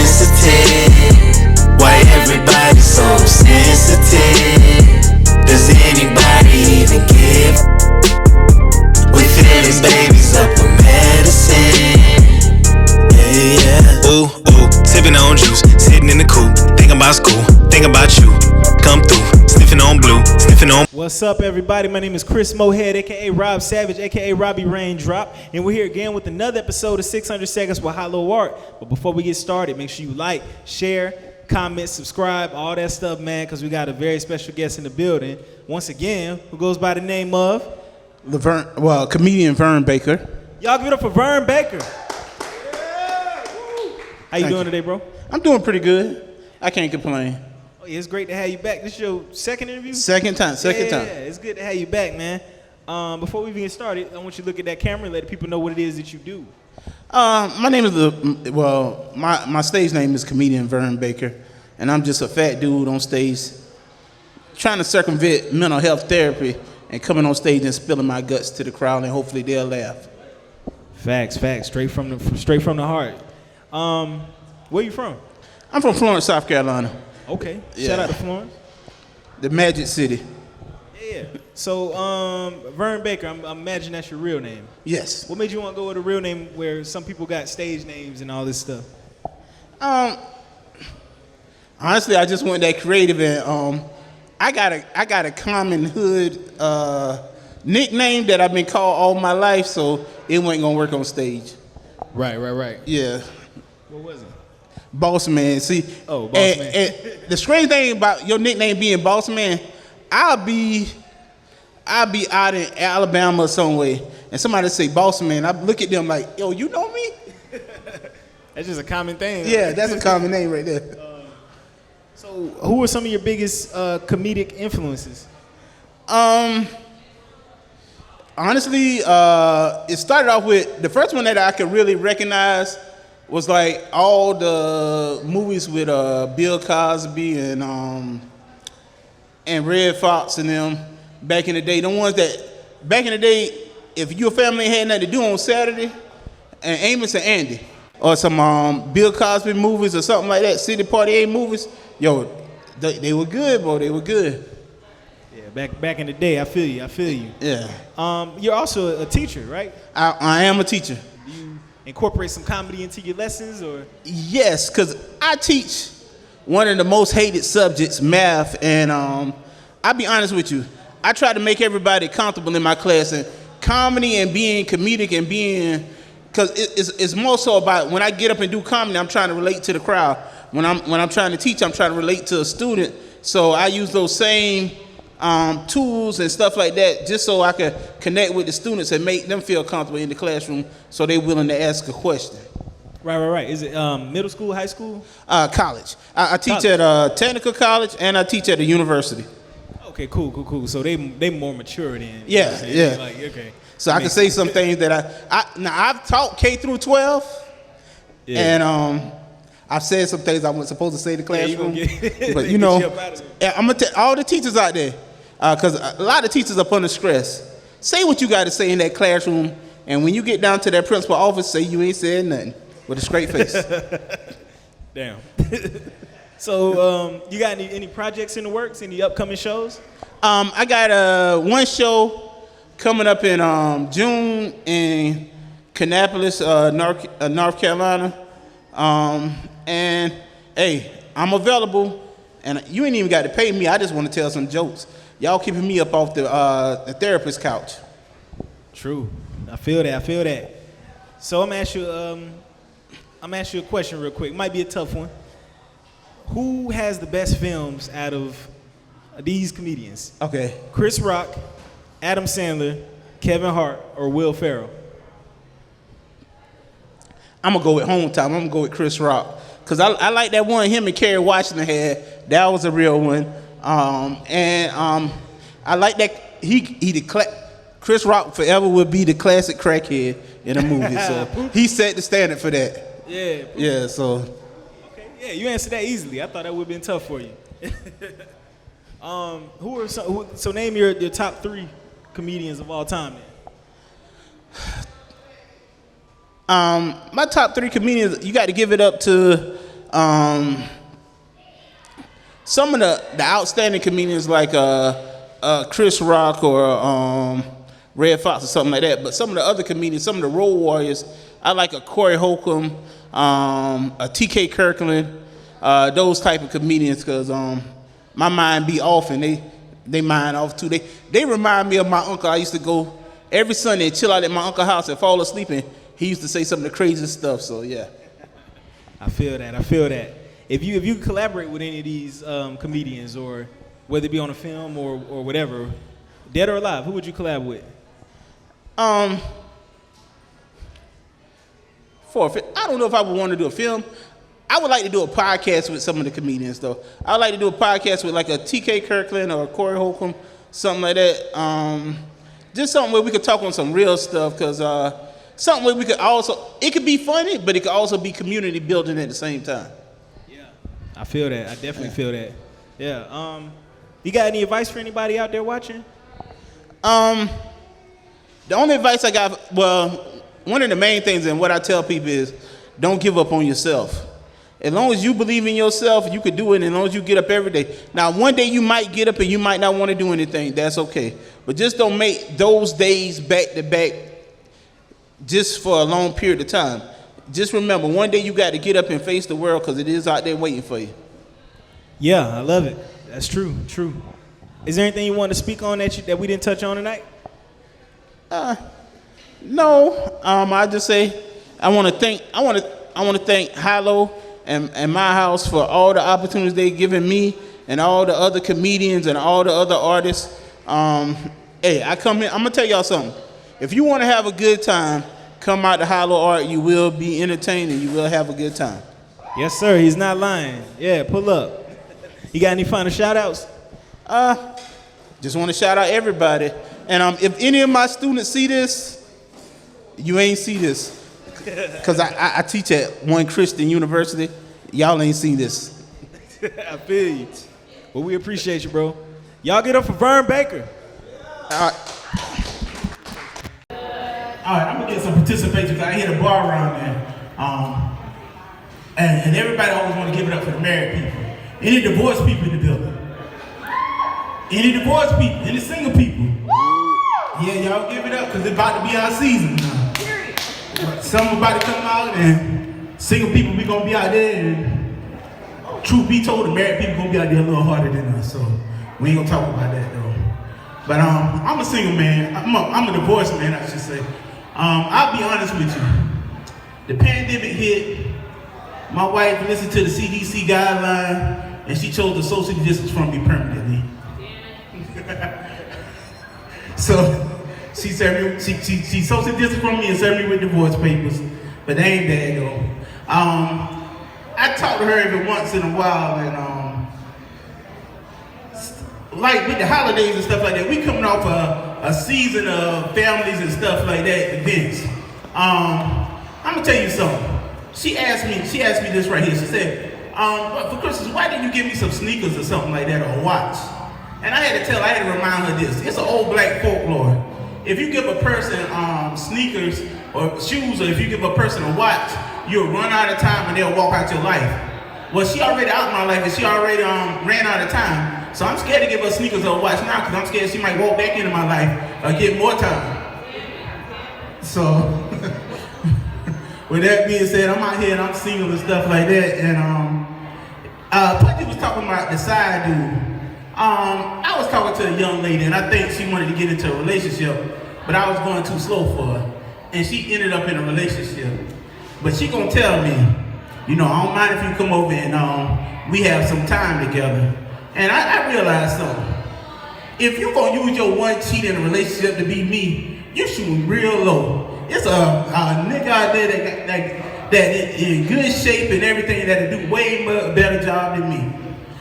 sensitive? Why everybody so sensitive? Does anybody even give? We feeling babies up with medicine. Yeah. Ooh, sipping on juice, sitting in the coupe, thinking about school, thinking about you. Come through, sniffing on blue, sniffing on. What's up, everybody? My name is Chris Mohead, aka Rob Savage, aka Robbie Raindrop, and we're here again with another episode of 600 Seconds with HYLO Art. But before we get started, make sure you like, share, comment, subscribe, all that stuff, man, because we got a very special guest in the building. Once again, who goes by the name of? Comedian Vern Baker. Y'all give it up for Vern Baker. How you doing today, bro? I'm doing pretty good. I can't complain. Oh, yeah, it's great to have you back. This is your second interview? Second time. Yeah, it's good to have you back, man. Before we even get started, I want you to look at that camera and let the people know what it is that you do. My name is my stage name is Comedian Vern Baker, and I'm just a fat dude on stage trying to circumvent mental health therapy and coming on stage and spilling my guts to the crowd, and hopefully they'll laugh. Facts, straight from the heart. Where you from? I'm from Florence, South Carolina. Okay, Yeah. Shout out to Florence. The Magic City. Yeah. So, Vern Baker, I imagine that's your real name. Yes. What made you want to go with a real name where some people got stage names and all this stuff? Honestly, I just went that creative, and I got a common hood nickname that I've been called all my life, so it wasn't gonna work on stage. Right. Yeah. What was it? Boss Man. See. Oh, Boss Man. And the strange thing about your nickname being Boss Man, I'll be out in Alabama or somewhere, and somebody say Boss Man. I look at them like, yo, you know me? That's just a common thing. Yeah, that's a common name right there. So, who are some of your biggest comedic influences? Honestly, it started off with the first one that I could really recognize was like all the movies with Bill Cosby and Red Fox and them back in the day. The ones that back in the day, if your family had nothing to do on Saturday, and Amos and Andy, or some Bill Cosby movies or something like that, City Party A movies, yo, they were good, bro. They were good. Yeah, back in the day, I feel you. Yeah. You're also a teacher, right? I am a teacher. Do you incorporate some comedy into your lessons, or? Yes, because I teach one of the most hated subjects, math, and I'll be honest with you, I try to make everybody comfortable in my class, and comedy and being comedic and being, because it's more so about when I get up and do comedy, I'm trying to relate to the crowd. When I'm trying to teach, I'm trying to relate to a student, so I use those same tools and stuff like that just so I can connect with the students and make them feel comfortable in the classroom so they're willing to ask a question. Right. Is it middle school, high school? College. I teach at a technical college and I teach at a university. Okay, cool. So they more mature then. Yeah. Like, okay. So I can say some things that I've taught K through 12, and I've said some things I wasn't supposed to say in the classroom. But you know, I'm gonna tell all the teachers out there, because a lot of teachers are under stress. Say what you got to say in that classroom, and when you get down to that principal office, say you ain't said nothing with a straight face. Damn. So, you got any projects in the works? Any upcoming shows? I got one show coming up in June in Kannapolis, North Carolina. And hey, I'm available, and you ain't even got to pay me. I just want to tell some jokes. Y'all keeping me up off the therapist couch. True, I feel that. So I'm gonna ask you a question real quick. It might be a tough one. Who has the best films out of these comedians? Okay. Chris Rock, Adam Sandler, Kevin Hart, or Will Ferrell? I'm gonna go with Hometown. I'm gonna go with Chris Rock, cause I like that one him and Kerry Washington had. That was a real one. I like that Chris Rock forever will be the classic crackhead in a movie. So he set the standard for that. Yeah. Yeah. So. Okay. Yeah, you answered that easily. I thought that would have been tough for you. So name your top 3 comedians of all time then. My top 3 comedians, you got to give it up to Some of the outstanding comedians like Chris Rock or Red Fox or something like that. But some of the other comedians, some of the Road Warriors, I like a Corey Holcomb, a T.K. Kirkland, those type of comedians, because my mind be off and they mind off too. They remind me of my uncle. I used to go every Sunday and chill out at my uncle's house and fall asleep, and he used to say some of the craziest stuff. So yeah. I feel that. If you collaborate with any of these comedians, or whether it be on a film or whatever, dead or alive, who would you collab with? I don't know if I would want to do a film. I would like to do a podcast with some of the comedians, though. I would like to do a podcast with like a T.K. Kirkland or a Corey Holcomb, something like that. Just something where we could talk on some real stuff, because something where we could also, it could be funny, but it could also be community building at the same time. Yeah, I feel that. I definitely feel that. Yeah. You got any advice for anybody out there watching? The only advice I got, well, one of the main things and what I tell people is don't give up on yourself. As long as you believe in yourself, you can do it, and as long as you get up every day. Now, one day you might get up and you might not want to do anything. That's okay. But just don't make those days back to back just for a long period of time. Just remember, one day you got to get up and face the world, because it is out there waiting for you. Yeah, I love it. That's true. Is there anything you want to speak on that we didn't touch on tonight? No. I just say I want to thank HYLO and my house for all the opportunities they've given me, and all the other comedians and all the other artists. Hey, I come here, I'm gonna tell y'all something. If you want to have a good time, come out to HYLO Art. You will be entertained and you will have a good time. Yes, sir. He's not lying. Yeah, pull up. You got any final shout outs? Just want to shout out everybody. And if any of my students see this, you ain't see this. Because I teach at one Christian university. Y'all ain't seen this. I feel you. Well, we appreciate you, bro. Y'all get up for Vern Baker. All right. All right, I'm gonna get some participation because I hit a bar around there. And everybody always want to give it up for the married people. Any divorced people in the building? Any divorced people? Any single people? Yeah, y'all give it up because it's about to be our season now. Some about to come out, and single people, we gonna be out there, and truth be told, the married people gonna be out there a little harder than us, so we ain't gonna talk about that though. But I'm a single man. I'm a divorced man, I should say. I'll be honest with you. The pandemic hit. My wife listened to the CDC guideline, and she chose to social distance from me permanently. So she social distanced from me and served me with divorce papers, but they ain't bad though. I talk to her every once in a while, and like with the holidays and stuff like that, we coming off a season of families and stuff like that, events. I'm gonna tell you something. She asked me this right here. She said, for Christmas, why didn't you give me some sneakers or something like that, or a watch? And I had to remind her this. It's an old black folklore. If you give a person sneakers or shoes, or if you give a person a watch, you'll run out of time and they'll walk out your life. Well, she already out my life and she already ran out of time. So I'm scared to give her sneakers or a watch now, because I'm scared she might walk back into my life or get more time. So with that being said, I'm out here and I'm single and stuff like that. And Pudgy was talking about the side dude. I was talking to a young lady, and I think she wanted to get into a relationship, but I was going too slow for her, and she ended up in a relationship. But she gonna tell me, I don't mind if you come over and we have some time together. And I realized something. If you gonna use your one cheat in a relationship to be me, you shooting real low. It's a nigga out there that is in good shape and everything that'll do way better job than me.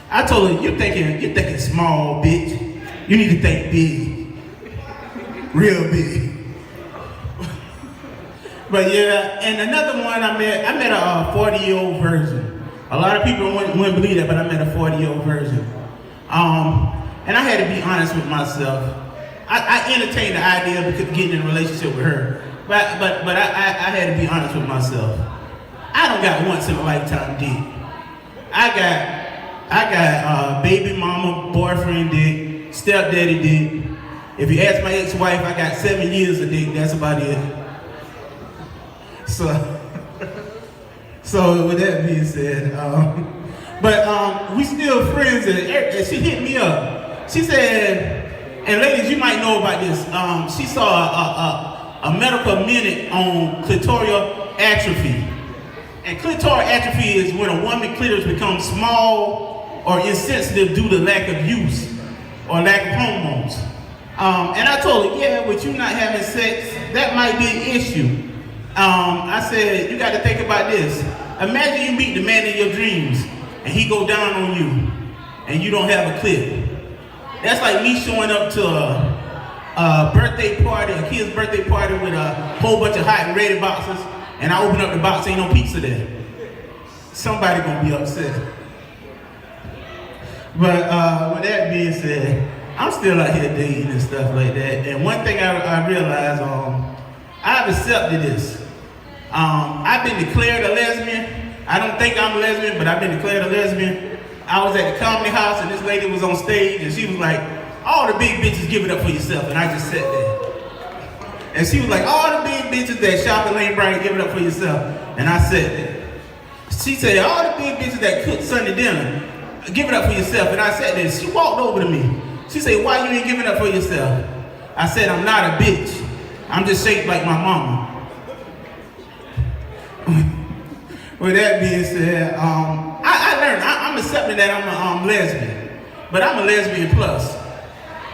I told her, you're thinking small, bitch. You need to think big. Real big. But yeah, and another one I met a 40-year-old virgin. A lot of people wouldn't believe that, but I met a 40-year-old virgin. And I had to be honest with myself. I entertained the idea of getting in a relationship with her, but I had to be honest with myself. I don't got once in a lifetime dick. I got baby mama, boyfriend dick, stepdaddy dick. If you ask my ex-wife, I got 7 years of dick. That's about it. So with that being said, but we still friends, and she hit me up. She said, and ladies, you might know about this. She saw a medical minute on clitoral atrophy. And clitoral atrophy is when a woman's clitoris becomes small or insensitive due to lack of use or lack of hormones. And I told her, yeah, with you not having sex, that might be an issue. I said, you got to think about this. Imagine you meet the man in your dreams and he go down on you and you don't have a clit. That's like me showing up to a birthday party, a kid's birthday party with a whole bunch of hot and ready boxes, and I open up the box, ain't no pizza there. Somebody gonna be upset. But with that being said, I'm still out here dating and stuff like that. And one thing I realized, I've accepted this. I've been declared a lesbian. I don't think I'm a lesbian, but I've been declared a lesbian. I was at the comedy house and this lady was on stage and she was like, all the big bitches give it up for yourself. And I just sat there. And she was like, all the big bitches that shop at Lane Bryant, give it up for yourself. And I sat there. She said, all the big bitches that cook Sunday dinner, give it up for yourself. And I sat there. She walked over to me. She said, why you ain't giving up for yourself? I said, I'm not a bitch. I'm just shaped like my mama. With that being said, I learned, I'm accepting that I'm a lesbian, but I'm a lesbian plus.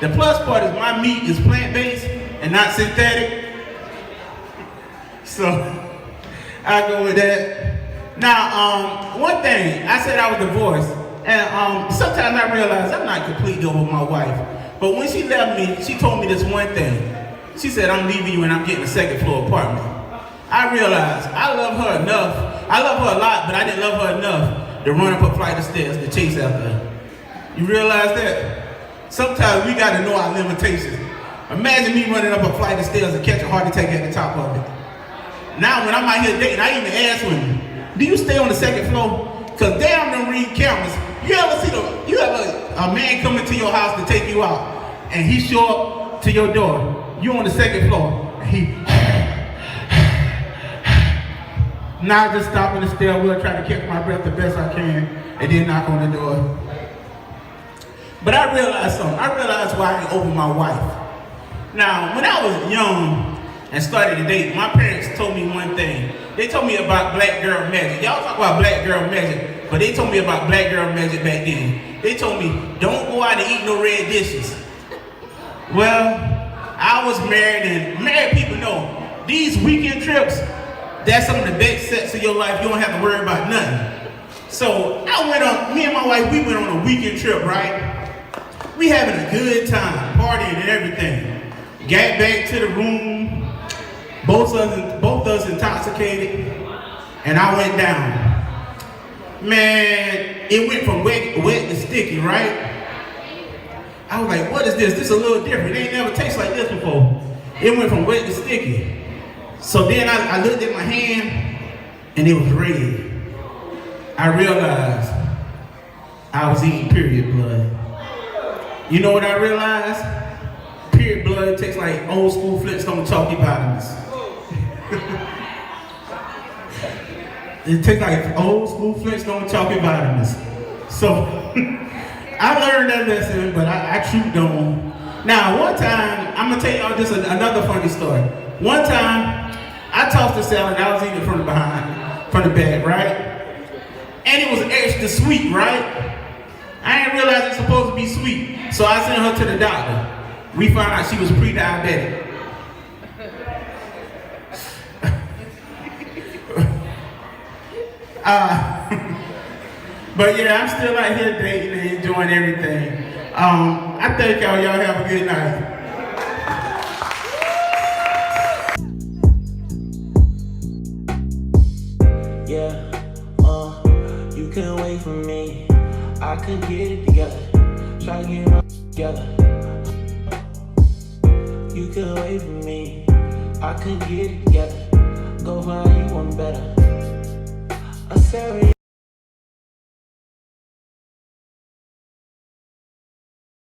The plus part is my meat is plant-based and not synthetic. So, I go with that. Now, one thing, I said I was divorced, and sometimes I realize I'm not completely over my wife, but when she left me, she told me this one thing. She said, I'm leaving you and I'm getting a second floor apartment. I realized I love her enough. I love her a lot, but I didn't love her enough to run up a flight of stairs to chase after her. You realize that? Sometimes we gotta know our limitations. Imagine me running up a flight of stairs and catch a heart attack at the top of it. Now when I'm out here dating, I even ask women, do you stay on the second floor? Cause damn them ring cameras. You ever a man coming to your house to take you out and he show up to your door, you on the second floor, and he now just stop in the stairwell trying to catch my breath the best I can and then knock on the door. But I realized something. I realized why I ain't over my wife. Now, when I was young and started to date, my parents told me one thing. They told me about black girl magic. Y'all talk about black girl magic, but they told me about black girl magic back then. They told me, don't go out and eat no red dishes. Well, I was married, and married people know these weekend trips, that's some of the best sets of your life. You don't have to worry about nothing. So me and my wife, we went on a weekend trip, right? We having a good time, partying and everything. Got back to the room, both of us intoxicated, and I went down. Man, it went from wet to sticky, right? I was like, what is this? This is a little different. It ain't never tasted like this before. It went from wet to sticky. So then I looked at my hand, and it was red. I realized I was eating period blood. You know what I realized? Period blood tastes like old school Flintstone chalky vitamins. It tastes like old school Flintstone chalky vitamins. So I learned that lesson, but I chewed on. Now, one time, I'm gonna tell y'all just another funny story. One time, I tossed a salad, I was eating from the back, right? And it was extra sweet, right? I didn't realize it's supposed to be sweet. So I sent her to the doctor. We found out she was pre-diabetic. But yeah, I'm still out here dating and enjoying everything. I thank y'all have a good night. Yeah, you couldn't wait for me. I could get it together, try to get it together. You couldn't wait for me. I could get it together, go find you one better. I said